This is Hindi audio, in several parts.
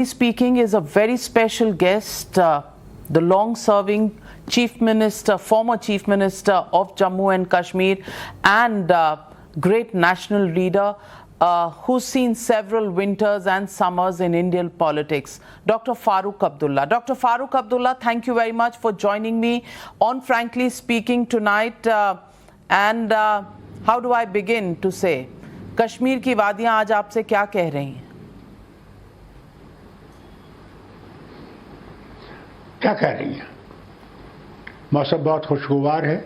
speaking is a very special guest, the long-serving Chief Minister, former Chief Minister of Jammu and Kashmir, and great national leader who's seen several winters and summers in Indian politics, Dr. Farooq Abdullah. Dr. Farooq Abdullah, thank you very much for joining me on Frankly Speaking tonight. And how do I begin to say, Kashmir की वादियां आज आपसे क्या कह रही हैं? क्या कह रही हैं? मौसम बहुत खुशगवार है,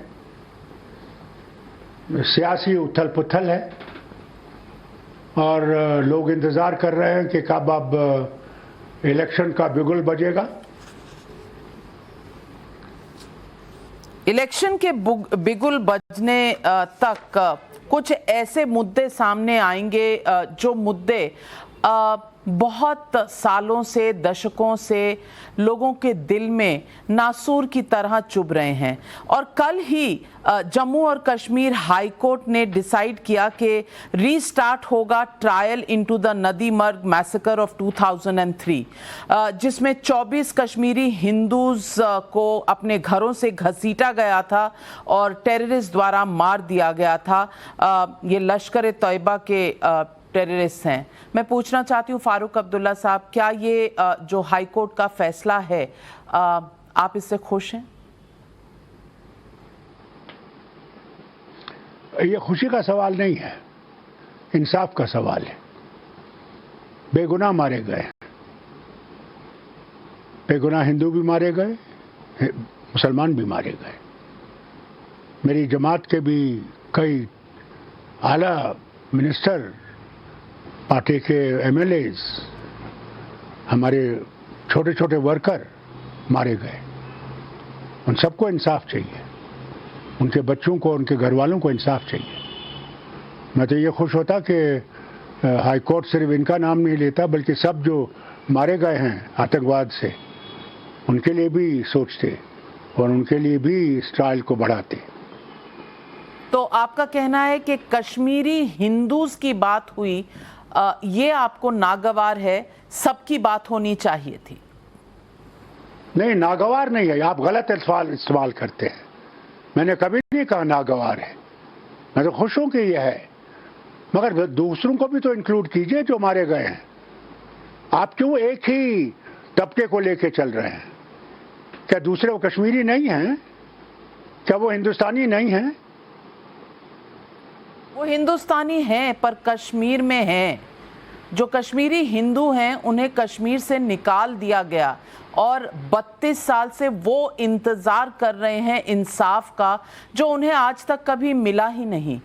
सियासी उथल पुथल है और लोग इंतजार कर रहे हैं कि कब अब इलेक्शन का बिगुल बजेगा। इलेक्शन के बिगुल बजने तक कुछ ऐसे मुद्दे सामने आएंगे जो मुद्दे बहुत सालों से, दशकों से लोगों के दिल में नासूर की तरह चुभ रहे हैं। और कल ही जम्मू और कश्मीर हाई कोर्ट ने डिसाइड किया कि रीस्टार्ट होगा ट्रायल इनटू द नदी मर्ग मैसेकर ऑफ 2003, जिसमें 24 कश्मीरी हिंदूज को अपने घरों से घसीटा गया था और टेररिस्ट द्वारा मार दिया गया था। ये लश्कर तैयबा के टेररिस्ट हैं। मैं पूछना चाहती हूँ फारूक अब्दुल्ला साहब, क्या ये जो हाई कोर्ट का फैसला है, आप इससे खुश हैं? ये खुशी का सवाल नहीं है, इंसाफ का सवाल है। बेगुनाह मारे गए, बेगुनाह हिंदू भी मारे गए, मुसलमान भी मारे गए। मेरी जमात के भी कई आला मिनिस्टर, पार्टी के एमएलएज, हमारे छोटे छोटे वर्कर मारे गए। उन सबको इंसाफ चाहिए, उनके बच्चों को, उनके घर वालों को इंसाफ चाहिए। मैं तो ये खुश होता कि हाई कोर्ट सिर्फ इनका नाम नहीं लेता, बल्कि सब जो मारे गए हैं आतंकवाद से, उनके लिए भी सोचते और उनके लिए भी इस ट्रायल को बढ़ाते। तो आपका कहना है कि कश्मीरी हिंदूज की बात हुई, ये आपको नागवार है, सबकी बात होनी चाहिए थी? नहीं, नागवार नहीं है, आप गलत इस्तेमाल करते हैं। मैंने कभी नहीं कहा नागवार है, मैं तो खुश हूं कि यह है, मगर दूसरों को भी तो इंक्लूड कीजिए जो मारे गए हैं। आप क्यों एक ही तबके को लेके चल रहे हैं? क्या दूसरे वो कश्मीरी नहीं हैं? क्या वो हिंदुस्तानी नहीं हैं? वो हिंदुस्तानी हैं, पर कश्मीर में हैं। जो कश्मीरी हिंदू हैं उन्हें कश्मीर से निकाल दिया गया और 32 साल से वो इंतज़ार कर रहे हैं इंसाफ का, जो उन्हें आज तक कभी मिला ही नहीं।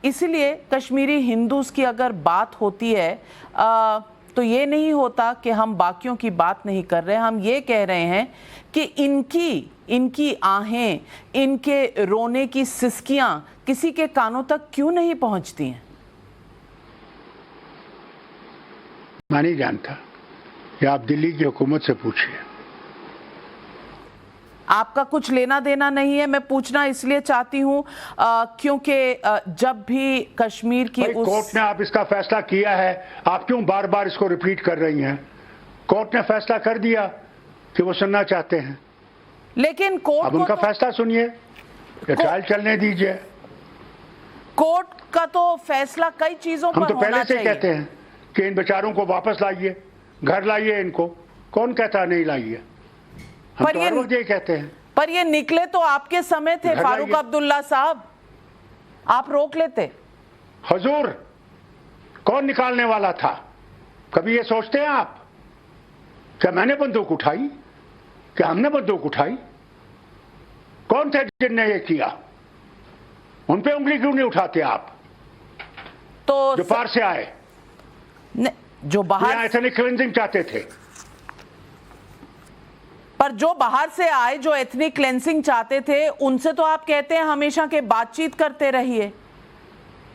इसीलिए कश्मीरी हिंदूज़ की अगर बात होती है तो ये नहीं होता कि हम बाकियों की बात नहीं कर रहे, हम ये कह रहे हैं कि इनकी आहें, इनके रोने की सिसकियां किसी के कानों तक क्यों नहीं पहुंचती हैं? मैं नहीं जानता, या आप दिल्ली की हुकूमत से पूछिए। आपका कुछ लेना देना नहीं है। मैं पूछना इसलिए चाहती हूं क्योंकि जब भी कश्मीर की कोर्ट ने आप इसका फैसला किया है, आप क्यों बार बार इसको रिपीट कर रही हैं? कोर्ट ने फैसला कर दिया कि वो सुनना चाहते हैं, लेकिन कोर्ट अब उनका फैसला सुनिए, ट्रायल चलने दीजिए। कोर्ट का तो फैसला कई चीजों पर हम तो होना पहले से चाहिए। कहते हैं कि इन बेचारों को वापस लाइए, घर लाइए इनको। कौन कहता नहीं लाइए? हम तो हर वक्त ये कहते हैं। पर ये निकले तो आपके समय थे फारूक अब्दुल्ला साहब, आप रोक लेते। हुजूर, कौन निकालने वाला था? कभी ये सोचते हैं आप? क्या मैंने बंदूक उठाई? क्या हमने बंदूक उठाई? कौन थे जिनने ये किया? उन पे उंगली क्यों नहीं उठाते आप? तो जो पार से आए, जो बाहर एथनिक क्लींजिंग चाहते थे, पर जो बाहर से आए, जो एथनिक क्लेंसिंग चाहते थे, उनसे तो आप कहते हैं हमेशा के बातचीत करते रहिए।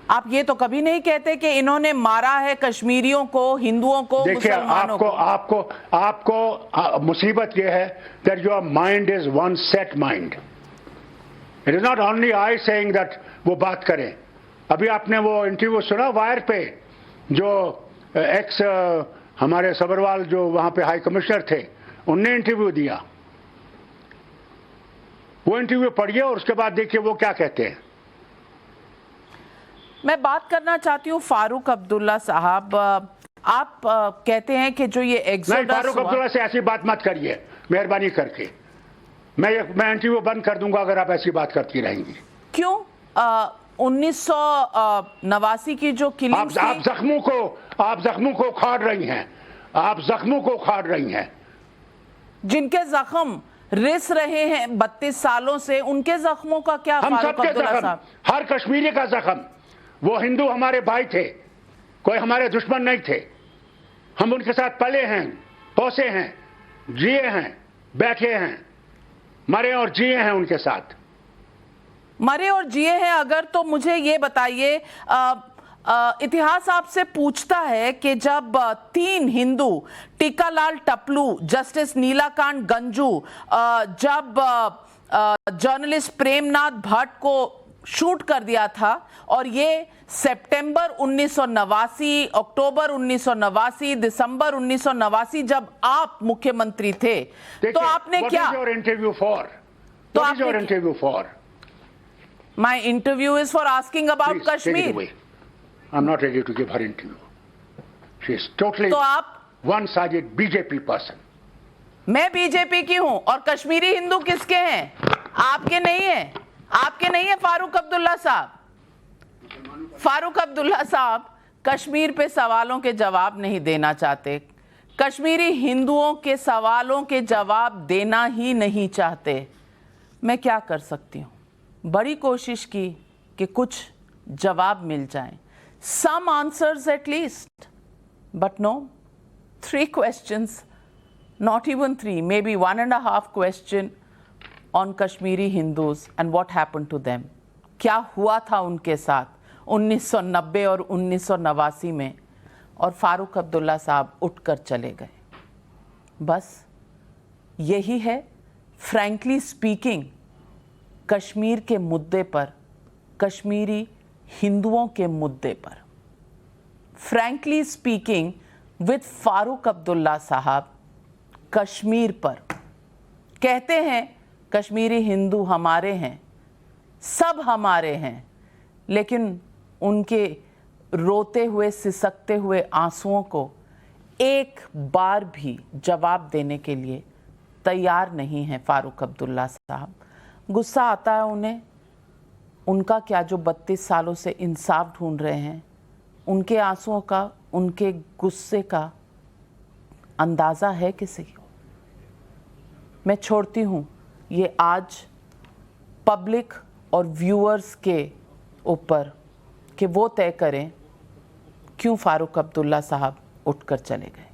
आप ये तो कभी नहीं कहते कि इन्होंने मारा है कश्मीरियों को, हिंदुओं को, मुसलमानों को। आपको मुसीबत ये है that your mind is one set mind. It is not only I saying that वो बात करें। अभी आपने वो इंटरव्यू सुना वायर पे, जो एक्स हमारे सबरवाल जो वहां पे हाई कमिश्नर थे, उनने इंटरव्यू दिया। वो इंटरव्यू पढ़िए और उसके बाद देखिए वो क्या कहते हैं। मैं बात करना चाहती हूँ फारूक अब्दुल्ला साहब, आप कहते हैं कि जो ये नहीं, एक्सोडस फारूक अब्दुल्ला से ऐसी बात मत करिए, मेहरबानी करके। मैं इंटरव्यू बंद कर दूंगा अगर आप ऐसी बात करती रहेंगी। क्यों? 1989 की जो किलिंग आप जख्मों को उखाड़ रही हैं, आप जख्मों को उखाड़ रही हैं। जिनके जख्म रिस रहे हैं 32 सालों से, उनके जख्मों का क्या? हम फारूक सबके अब्दुल्ला जख्म, साहब, हर कश्मीरी का जख्म। वो हिंदू हमारे भाई थे, कोई हमारे दुश्मन नहीं थे। हम उनके साथ पले हैं, पोसे हैं, जिए हैं, बैठे हैं, मरे और जिए हैं उनके साथ। मरे और जिए हैं अगर, तो मुझे ये बताइए, इतिहास आपसे पूछता है कि जब 3 हिंदू, टीकालाल टपलू, जस्टिस नीलाकांत गंजू, जब जर्नलिस्ट प्रेमनाथ भट्ट को शूट कर दिया था, और ये सितंबर 1989, अक्टूबर 1989, दिसंबर 1989 जब आप मुख्यमंत्री थे, तो आपने क्या? Interview for My interview is for asking about Kashmir. I'm not ready to give her interview. She is totally तो आप, one-sided BJP person. मैं बीजेपी की हूं, और कश्मीरी हिंदू किसके हैं? आपके नहीं है, आपके नहीं है फारूक अब्दुल्ला साहब। फारूक अब्दुल्ला साहब कश्मीर पे सवालों के जवाब नहीं देना चाहते, कश्मीरी हिंदुओं के सवालों के जवाब देना ही नहीं चाहते। मैं क्या कर सकती हूं? बड़ी कोशिश की कि कुछ जवाब मिल जाएं, some answers at least, but no, 3 questions, not even 3, maybe 1.5 question on Kashmiri Hindus and what happened to them. क्या हुआ था उनके साथ 1990 और 1989 में, और फारूक अब्दुल्ला साहब उठकर चले गए। बस यही है फ्रैंकली स्पीकिंग कश्मीर के मुद्दे पर, कश्मीरी हिंदुओं के मुद्दे पर। Frankly speaking with Farooq Abdullah साहब कश्मीर पर। कहते हैं कश्मीरी हिंदू हमारे हैं, सब हमारे हैं, लेकिन उनके रोते हुए, सिसकते हुए आंसुओं को एक बार भी जवाब देने के लिए तैयार नहीं है फारूक अब्दुल्ला साहब। गुस्सा आता है उन्हें, उनका क्या, जो 32 सालों से इंसाफ ढूंढ रहे हैं, उनके आंसुओं का, उनके गुस्से का अंदाज़ा है किसी को? मैं छोड़ती हूँ ये आज पब्लिक और व्यूअर्स के ऊपर कि वो तय करें क्यों फारूक अब्दुल्ला साहब उठकर चले गए।